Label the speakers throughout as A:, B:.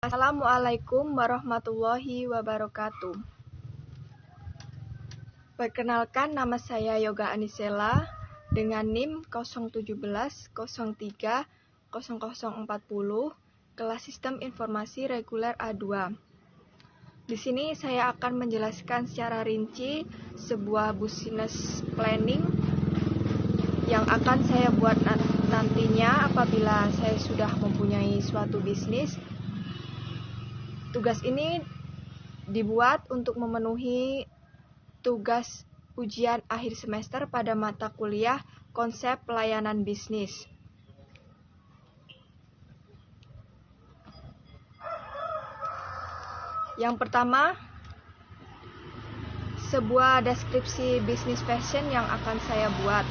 A: Assalamualaikum warahmatullahi wabarakatuh. Perkenalkan, nama saya Yoga Anisela dengan NIM 017030040 kelas Sistem Informasi Reguler A2. Di sini saya akan menjelaskan secara rinci sebuah business planning yang akan saya buat nantinya apabila saya sudah mempunyai suatu bisnis. Tugas ini dibuat untuk memenuhi tugas ujian akhir semester pada mata kuliah konsep pelayanan bisnis. Yang pertama, sebuah deskripsi bisnis fashion yang akan saya buat,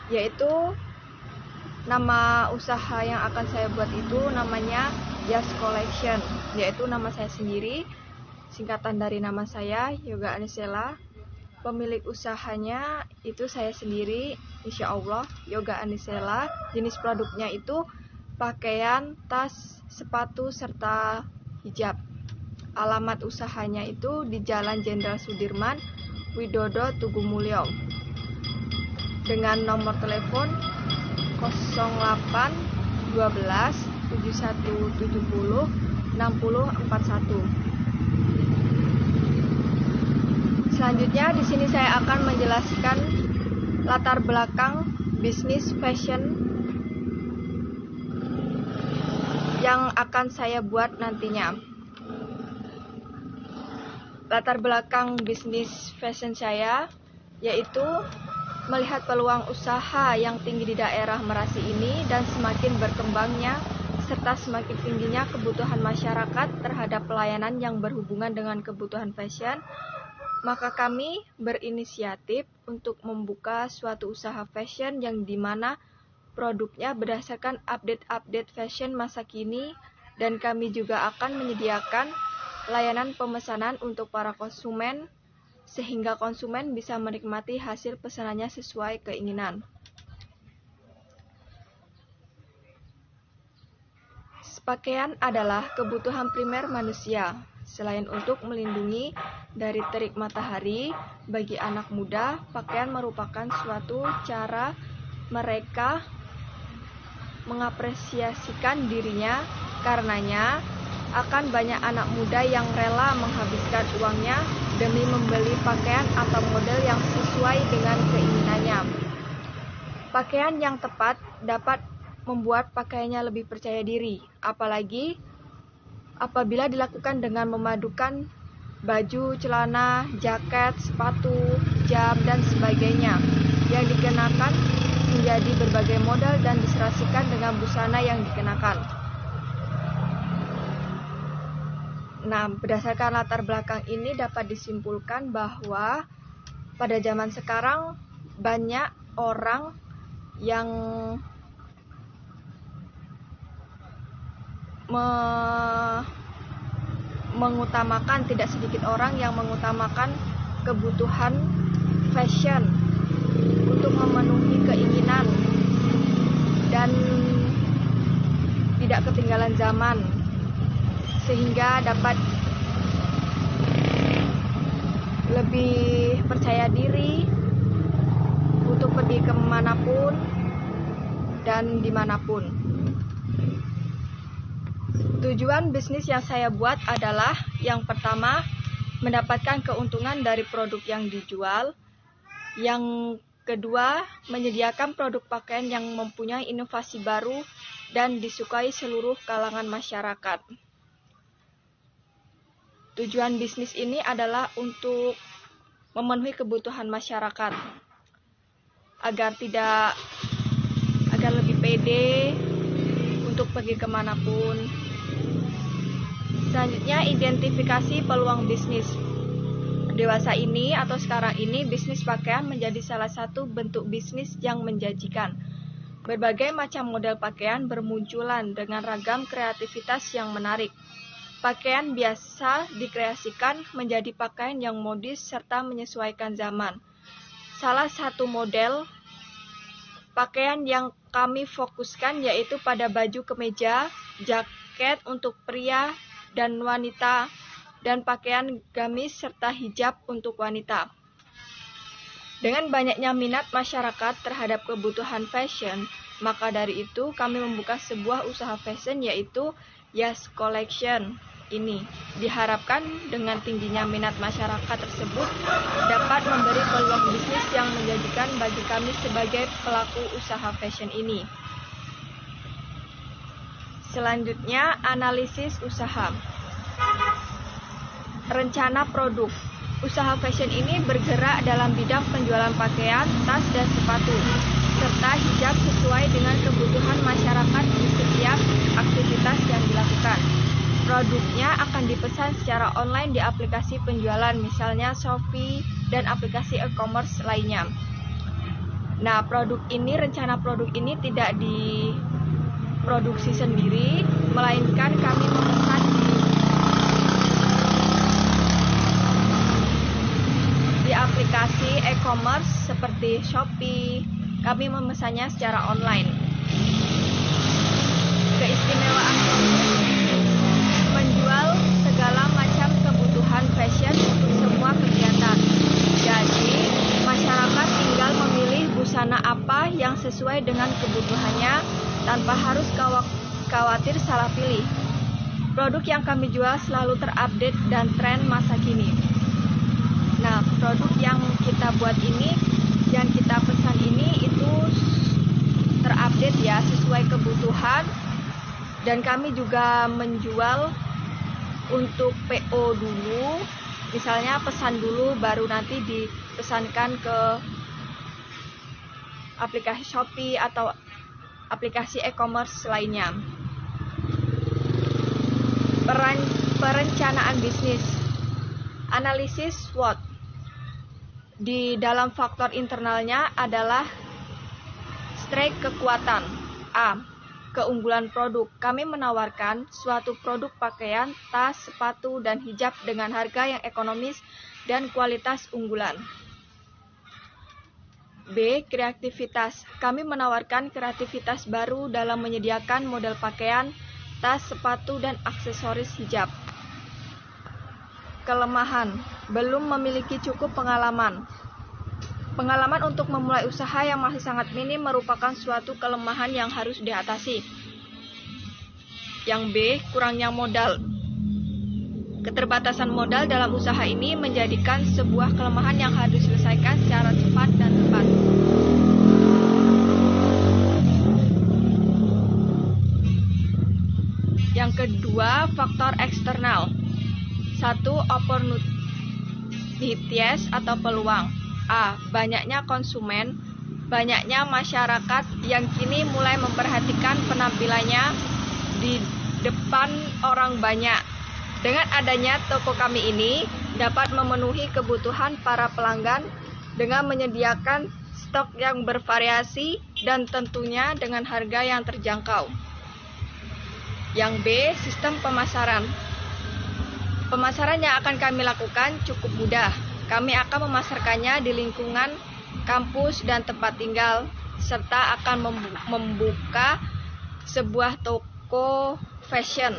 A: yaitu nama usaha yang akan saya buat itu namanya Yas Collection, yaitu nama saya sendiri, singkatan dari nama saya Yoga Anisela. Pemilik usahanya itu saya sendiri, insya Allah Yoga Anisela. Jenis produknya itu pakaian, tas, sepatu, serta hijab. Alamat usahanya itu di Jalan Jenderal Sudirman, Widodo, Tugumulyo, dengan nomor telepon 08 12 7170 6041. Selanjutnya di sini saya akan menjelaskan latar belakang bisnis fashion yang akan saya buat nantinya. Latar belakang bisnis fashion saya yaitu melihat peluang usaha yang tinggi di daerah Merasi ini dan semakin berkembangnya serta semakin tingginya kebutuhan masyarakat terhadap pelayanan yang berhubungan dengan kebutuhan fashion, maka kami berinisiatif untuk membuka suatu usaha fashion yang dimana produknya berdasarkan update fashion masa kini, dan kami juga akan menyediakan layanan pemesanan untuk para konsumen sehingga konsumen bisa menikmati hasil pesanannya sesuai keinginan. Pakaian adalah kebutuhan primer manusia. Selain untuk melindungi dari terik matahari, bagi anak muda, pakaian merupakan suatu cara mereka mengapresiasikan dirinya. Karenanya, akan banyak anak muda yang rela menghabiskan uangnya demi membeli pakaian atau model yang sesuai dengan keinginannya. Pakaian yang tepat dapat membuat pakaiannya lebih percaya diri, apalagi apabila dilakukan dengan memadukan baju, celana, jaket, sepatu, jam, dan sebagainya yang dikenakan menjadi berbagai model dan diserasikan dengan busana yang dikenakan. Nah, berdasarkan latar belakang ini dapat disimpulkan bahwa pada zaman sekarang banyak orang yang mengutamakan, tidak sedikit orang yang mengutamakan kebutuhan fashion untuk memenuhi keinginan dan tidak ketinggalan zaman, sehingga dapat lebih percaya diri untuk pergi kemanapun dan dimanapun. Tujuan bisnis yang saya buat adalah yang pertama, mendapatkan keuntungan dari produk yang dijual. Yang kedua, menyediakan produk pakaian yang mempunyai inovasi baru dan disukai seluruh kalangan masyarakat. Tujuan bisnis ini adalah untuk memenuhi kebutuhan masyarakat agar lebih pede untuk pergi kemanapun. Selanjutnya, identifikasi peluang bisnis. Dewasa ini atau sekarang ini, bisnis pakaian menjadi salah satu bentuk bisnis yang menjanjikan. Berbagai macam model pakaian bermunculan dengan ragam kreativitas yang menarik. Pakaian biasa dikreasikan menjadi pakaian yang modis serta menyesuaikan zaman. Salah satu model pakaian yang kami fokuskan yaitu pada baju kemeja, jaket, jaket untuk pria dan wanita, dan pakaian gamis serta hijab untuk wanita. Dengan banyaknya minat masyarakat terhadap kebutuhan fashion, maka dari itu kami membuka sebuah usaha fashion yaitu Yas Collection. Ini diharapkan dengan tingginya minat masyarakat tersebut dapat memberi peluang bisnis yang menjanjikan bagi kami sebagai pelaku usaha fashion ini. Selanjutnya, analisis usaha. Rencana produk. Usaha fashion ini bergerak dalam bidang penjualan pakaian, tas, dan sepatu, serta hijab sesuai dengan kebutuhan masyarakat di setiap aktivitas yang dilakukan. Produknya akan dipesan secara online di aplikasi penjualan, misalnya Shopee dan aplikasi e-commerce lainnya. Nah, rencana produk ini tidak diproduksi sendiri, melainkan kami memesan di aplikasi e-commerce seperti Shopee. Kami memesannya secara online. Keistimewaan produk menjual segala macam kebutuhan fashion untuk semua kegiatan. Jadi, masyarakat tinggal memilih busana apa yang sesuai dengan kebutuhannya tanpa harus khawatir salah pilih. Produk yang kami jual selalu terupdate dan tren masa kini. Nah, produk yang kita buat ini, yang kita pesan ini itu terupdate ya, sesuai kebutuhan. Dan kami juga menjual untuk PO dulu, misalnya pesan dulu baru nanti dipesankan ke aplikasi Shopee atau aplikasi e-commerce lainnya. Perencanaan bisnis. Analisis SWOT. Di dalam faktor internalnya adalah strength kekuatan. A. Keunggulan produk. Kami menawarkan suatu produk pakaian, tas, sepatu, dan hijab dengan harga yang ekonomis dan kualitas unggulan. B. Kreativitas. Kami menawarkan kreativitas baru dalam menyediakan model pakaian, tas, sepatu, dan aksesoris hijab. Kelemahan. Belum memiliki cukup pengalaman. Pengalaman untuk memulai usaha yang masih sangat minim merupakan suatu kelemahan yang harus diatasi. Yang B. Kurangnya modal. Keterbatasan modal dalam usaha ini menjadikan sebuah kelemahan yang harus diselesaikan secara cepat dan tepat. Yang kedua, faktor eksternal. 1. Opportunities atau peluang. A. Banyaknya konsumen. Banyaknya masyarakat yang kini mulai memperhatikan penampilannya di depan orang banyak. Dengan adanya toko kami ini dapat memenuhi kebutuhan para pelanggan dengan menyediakan stok yang bervariasi dan tentunya dengan harga yang terjangkau. Yang B. Sistem pemasaran. Pemasaran yang akan kami lakukan cukup mudah. Kami akan memasarkannya di lingkungan kampus dan tempat tinggal, serta akan membuka sebuah toko fashion.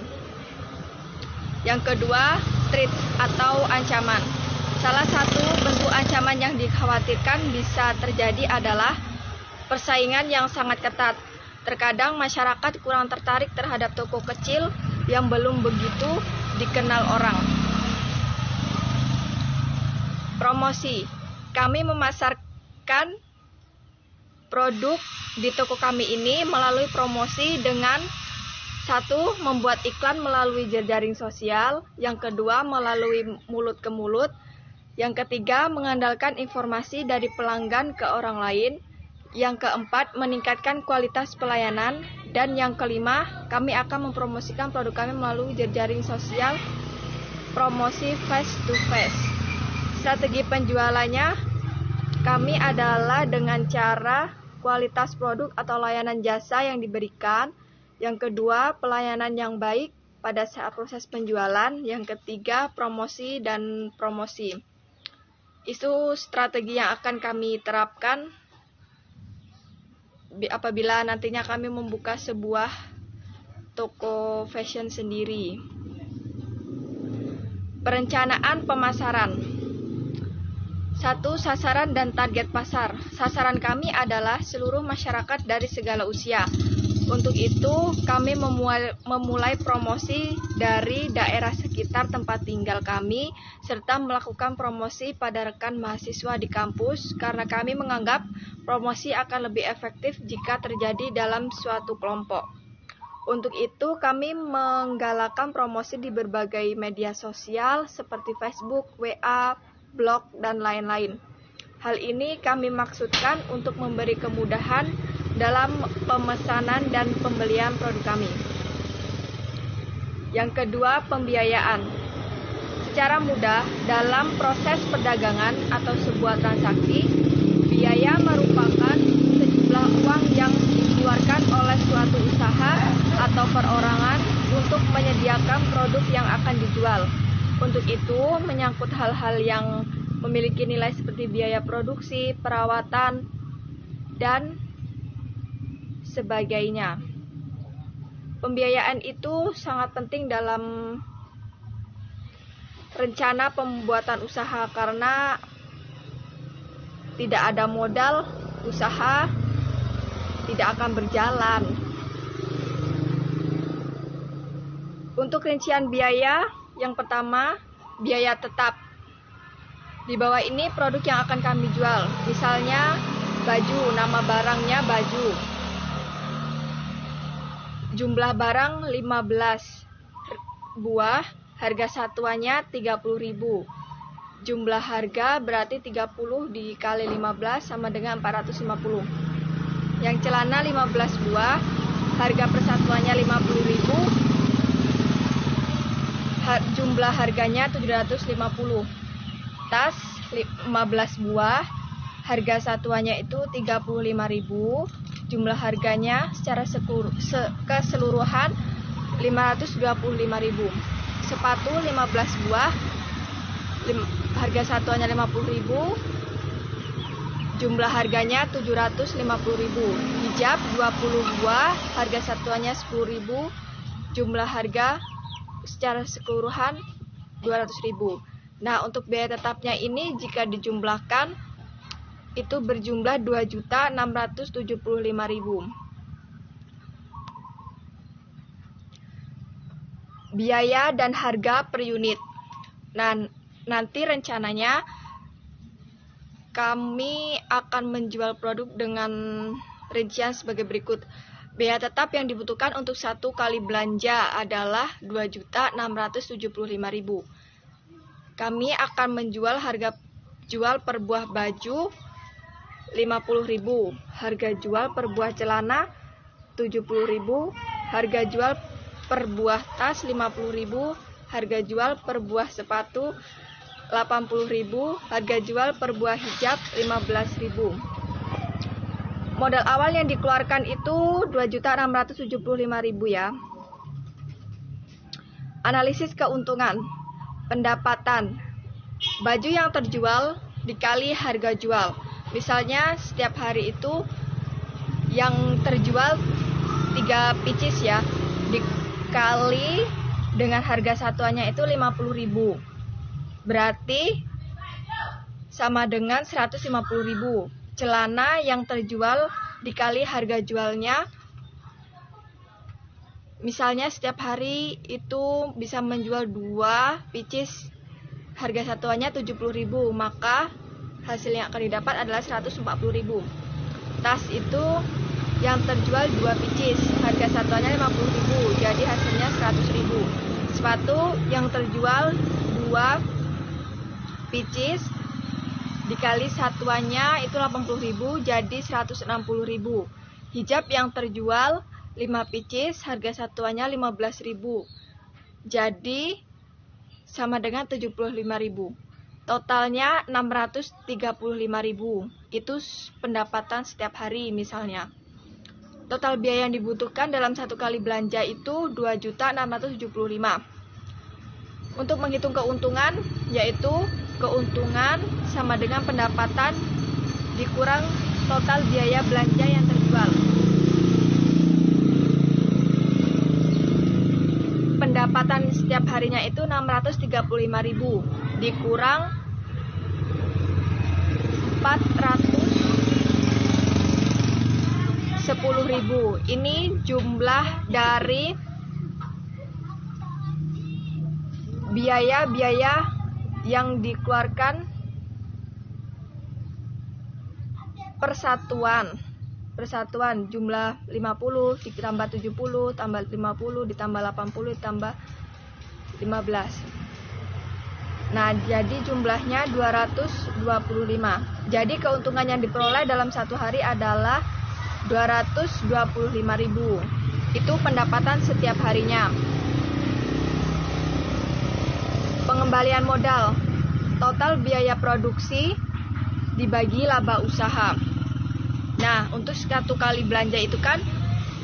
A: Yang kedua, threat atau ancaman. Salah satu bentuk ancaman yang dikhawatirkan bisa terjadi adalah persaingan yang sangat ketat. Terkadang masyarakat kurang tertarik terhadap toko kecil yang belum begitu dikenal orang. Promosi. Kami memasarkan produk di toko kami ini melalui promosi dengan 1. Membuat iklan melalui jejaring sosial. Yang kedua, melalui mulut ke mulut. Yang ketiga, mengandalkan informasi dari pelanggan ke orang lain. Yang keempat, meningkatkan kualitas pelayanan. Dan yang kelima, kami akan mempromosikan produk kami melalui jejaring sosial, promosi face to face. Strategi penjualannya kami adalah dengan cara kualitas produk atau layanan jasa yang diberikan. Yang kedua, pelayanan yang baik pada saat proses penjualan. Yang ketiga, promosi dan promosi. Itu strategi yang akan kami terapkan apabila nantinya kami membuka sebuah toko fashion sendiri. Perencanaan pemasaran. 1. Sasaran dan target pasar. Sasaran kami adalah seluruh masyarakat dari segala usia. Untuk itu, kami memulai promosi dari daerah sekitar tempat tinggal kami, serta melakukan promosi pada rekan mahasiswa di kampus, karena kami menganggap promosi akan lebih efektif jika terjadi dalam suatu kelompok. Untuk itu, kami menggalakkan promosi di berbagai media sosial seperti Facebook, WA, blog, dan lain-lain. Hal ini kami maksudkan untuk memberi kemudahan dalam pemesanan dan pembelian produk kami. Yang kedua, pembiayaan. Secara mudah, dalam proses perdagangan atau sebuah transaksi, biaya merupakan sejumlah uang yang dikeluarkan oleh suatu usaha atau perorangan untuk menyediakan produk yang akan dijual. Untuk itu, menyangkut hal-hal yang memiliki nilai seperti biaya produksi, perawatan, dan sebagainya. Pembiayaan itu sangat penting dalam rencana pembuatan usaha karena tidak ada modal, usaha tidak akan berjalan. Untuk rincian biaya, yang pertama, biaya tetap. Di bawah ini produk yang akan kami jual. Misalnya baju, nama barangnya baju. Jumlah barang 15 buah, harga satuannya 30.000. Jumlah harga berarti 30 dikali 15 sama dengan 450. Yang celana 15 buah, harga persatuannya 50.000. Jumlah harganya 750. Tas 15 buah, harga satuannya itu 35.000. Jumlah harganya secara keseluruhan 525.000. Sepatu 15 buah, harga satuannya 50.000. Jumlah harganya 750.000. Hijab 20 buah, harga satuannya 10.000. Jumlah harga secara keseluruhan 200.000. Nah, untuk biaya tetapnya ini jika dijumlahkan itu berjumlah 2.675.000. Biaya dan harga per unit. Nah, nanti rencananya kami akan menjual produk dengan rincian sebagai berikut. Biaya tetap yang dibutuhkan untuk satu kali belanja adalah 2.675.000. Kami akan menjual harga jual per buah baju 50.000, harga jual per buah celana 70.000, harga jual per buah tas 50.000, harga jual per buah sepatu 80.000, harga jual per buah hijab 15.000. Modal awal yang dikeluarkan itu 2.675.000 ya. Analisis keuntungan. Pendapatan. Baju yang terjual dikali harga jual. Misalnya setiap hari itu yang terjual 3 pieces ya, dikali dengan harga satuannya itu 50.000. Berarti sama dengan 150.000. Celana yang terjual dikali harga jualnya, misalnya setiap hari itu bisa menjual 2 pieces, harga satuannya 70.000, maka hasil yang akan didapat adalah 140.000. Tas itu yang terjual 2 pieces, harga satuannya 50.000, jadi hasilnya 100.000. Sepatu yang terjual 2 pieces dikali satuannya itu 80.000, jadi 160.000. Hijab yang terjual 5 pieces, harga satuannya 15.000, jadi sama dengan 75.000. Totalnya 635.000. Itu pendapatan setiap hari misalnya. Total biaya yang dibutuhkan dalam satu kali belanja itu 2.675. Untuk menghitung keuntungan, yaitu keuntungan sama dengan pendapatan dikurang total biaya belanja yang terjual. pendapatan setiap harinya itu 635.000 dikurang 410.000. Ini jumlah dari biaya-biaya yang dikeluarkan persatuan jumlah 50 ditambah 70 tambah 50 ditambah 80 ditambah 15. Nah, jadi jumlahnya 225. Jadi keuntungan yang diperoleh dalam satu hari adalah 225.000. Itu pendapatan setiap harinya. Pengembalian modal. Total biaya produksi dibagi laba usaha. Nah, untuk satu kali belanja itu kan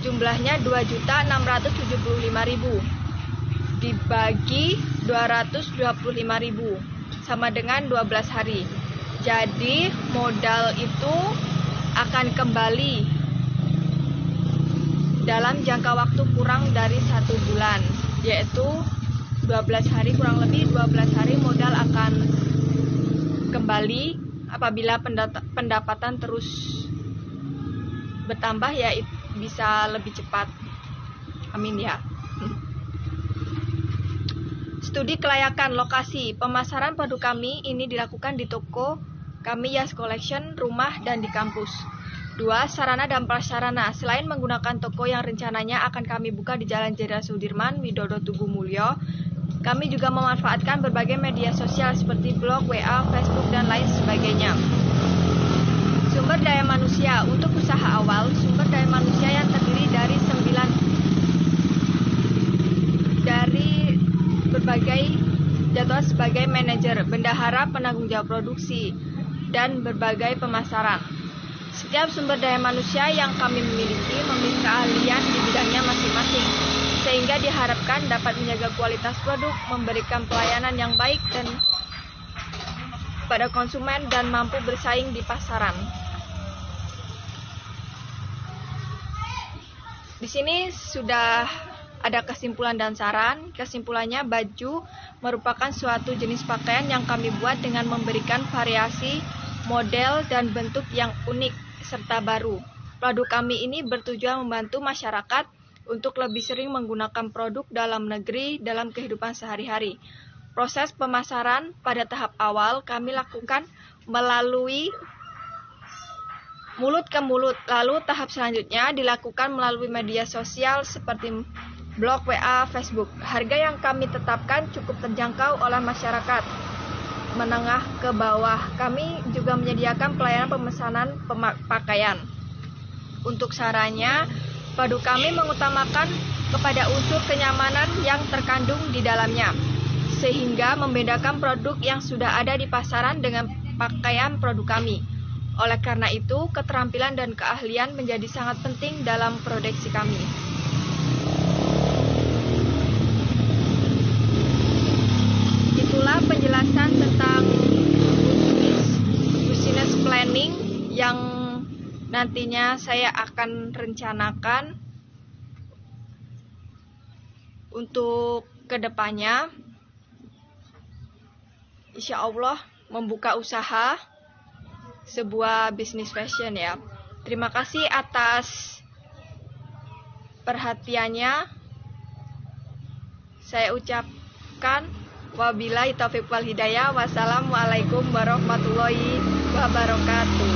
A: jumlahnya 2.675.000 dibagi 225.000 sama dengan 12 hari. Jadi modal itu akan kembali dalam jangka waktu kurang dari 1 bulan, yaitu 12 hari, kurang lebih 12 hari modal akan kembali. Apabila pendapatan terus bertambah, ya bisa lebih cepat. Amin ya. Studi kelayakan lokasi pemasaran produk kami ini dilakukan di toko kami Yas Collection, rumah, dan di kampus. 2. Sarana dan prasarana. Selain menggunakan toko yang rencananya akan kami buka di Jalan Jenderal Sudirman, Widodo Tugu Mulyo, kami juga memanfaatkan berbagai media sosial seperti blog, WA, Facebook, dan lain sebagainya. Sumber daya manusia. Untuk usaha awal, sumber daya manusia yang terdiri dari berbagai jadwal sebagai manajer, bendahara, penanggung jawab produksi, dan berbagai pemasaran. Setiap sumber daya manusia yang kami memiliki keahlian di bidangnya masing-masing, sehingga diharapkan dapat menjaga kualitas produk, memberikan pelayanan yang baik dan pada konsumen, dan mampu bersaing di pasaran. Di sini sudah ada kesimpulan dan saran. Kesimpulannya, baju merupakan suatu jenis pakaian yang kami buat dengan memberikan variasi, model, dan bentuk yang unik serta baru. Produk kami ini bertujuan membantu masyarakat untuk lebih sering menggunakan produk dalam negeri dalam kehidupan sehari-hari. Proses pemasaran pada tahap awal kami lakukan melalui mulut ke mulut, lalu tahap selanjutnya dilakukan melalui media sosial seperti blog, WA, Facebook. Harga yang kami tetapkan cukup terjangkau oleh masyarakat menengah ke bawah. Kami juga menyediakan pelayanan pemesanan pakaian. Untuk sarannya, produk kami mengutamakan kepada unsur kenyamanan yang terkandung di dalamnya, sehingga membedakan produk yang sudah ada di pasaran dengan pakaian produk kami. Oleh karena itu, keterampilan dan keahlian menjadi sangat penting dalam produksi kami. Itulah penjelasan tentang business planning yang nantinya saya akan rencanakan untuk kedepannya. Insya Allah membuka usaha sebuah bisnis fashion ya. Terima kasih atas perhatiannya. Saya ucapkan wabillahi taufiq wal hidayah. Wassalamualaikum warahmatullahi wabarakatuh.